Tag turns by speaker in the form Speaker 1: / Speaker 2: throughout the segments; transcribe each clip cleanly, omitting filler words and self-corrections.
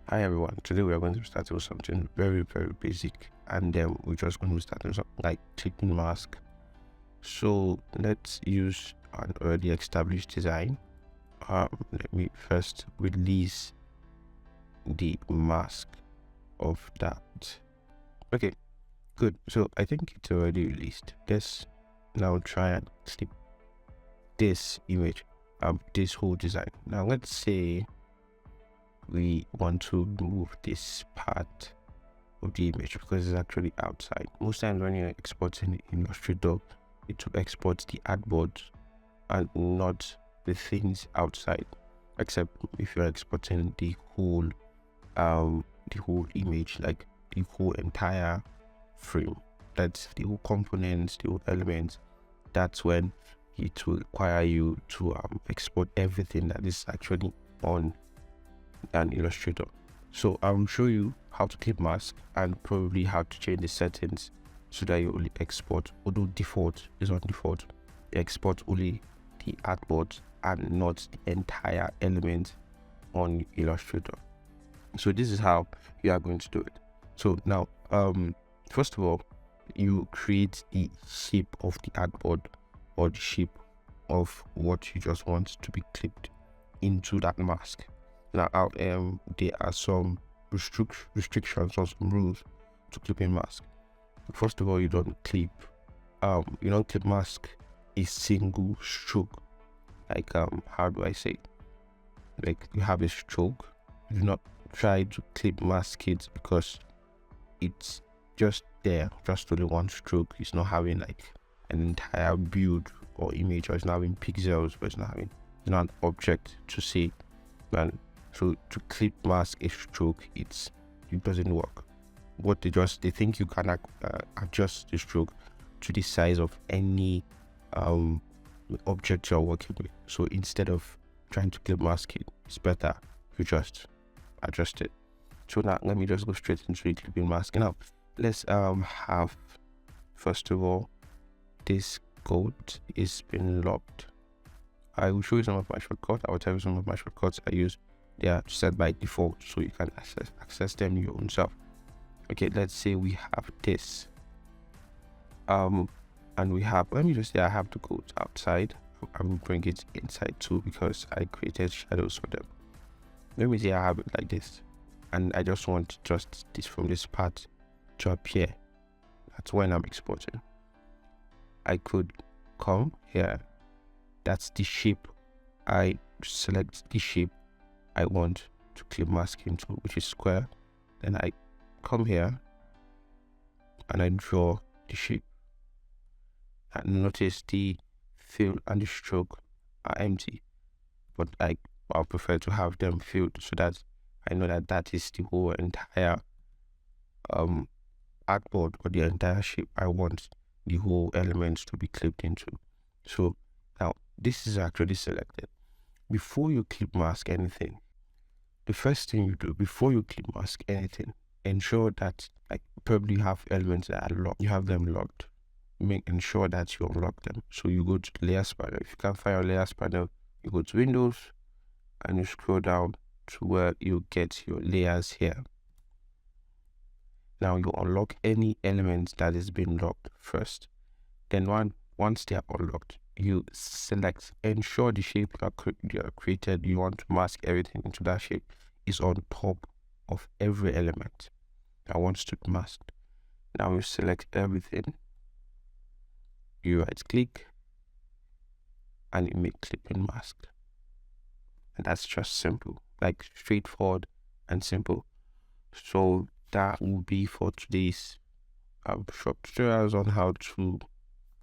Speaker 1: Hi everyone, today we are going to start with something very basic, and then we're just going to start with something like clipping mask. So let's use an already established design. Let me first release the mask of that. Okay, good. So I think it's already released. Let's now try and clip this image, this whole design. Now let's say we want to remove this part of the image because it's actually outside. Most times when you're exporting in Illustrator, it will export the artboard and not the things outside, except if you're exporting the whole image, like the whole entire frame. That's the whole components, the whole elements. That's when it will require you to export everything that is actually on an Illustrator. So I'll show you how to clip mask and probably how to change the settings so that you only export, although default is on default, you export only the artboard and not the entire element on Illustrator. So this is how you are going to do it. So now first of all, you create the shape of the artboard or the shape of what you just want to be clipped into that mask. Now there are some restrictions or some rules to clipping mask. First of all, you don't clip mask a single stroke. Like how do I say it? Like you have a stroke, you do not try to clip mask it because it's just there, just only one stroke. It's not having like an entire build or image, or it's not having pixels, but it's not an object to see. And so to clip mask a stroke, it doesn't work. What they think you can adjust the stroke to the size of any object you're working with. So instead of trying to clip mask it, it's better you just adjust it. So now let me just go straight into the clipping mask. Now let's have, first of all, this code is been locked. I will show you some of my shortcuts. I will tell you some of my shortcuts I use. They are set by default, so you can access them your own self. Okay, let's say we have this and we have, let me just say I have the code outside. I will bring it inside too because I created shadows for them. Let me say I have it like this, and I just want just this from this part to appear. That's when I'm exporting. I could come here, that's the shape. I select the shape I want to clip mask into, which is square. Then I come here and I draw the shape. And notice the fill and the stroke are empty, but I'll prefer to have them filled so that I know that that is the whole entire artboard or the entire shape I want the whole elements to be clipped into. So now this is actually selected. Before you clip mask anything, the first thing you do before you clip mask anything, ensure that probably you have elements that are locked. You have them locked. Ensure that you unlock them. So you go to the layers panel. If you can't find your layers panel, you go to Windows and you scroll down to where you get your layers here. Now you unlock any element that is being locked first. Then once they are unlocked, you select, ensure the shape you are created, you want to mask everything into that shape, is on top of every element that wants to be masked. Now you select everything, you right click, and you make clipping mask. And that's just simple, like straightforward and simple. So that will be for today's short tutorials on how to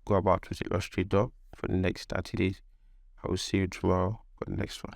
Speaker 1: go about with Illustrator for the next 30 days. I will see you tomorrow for the next one.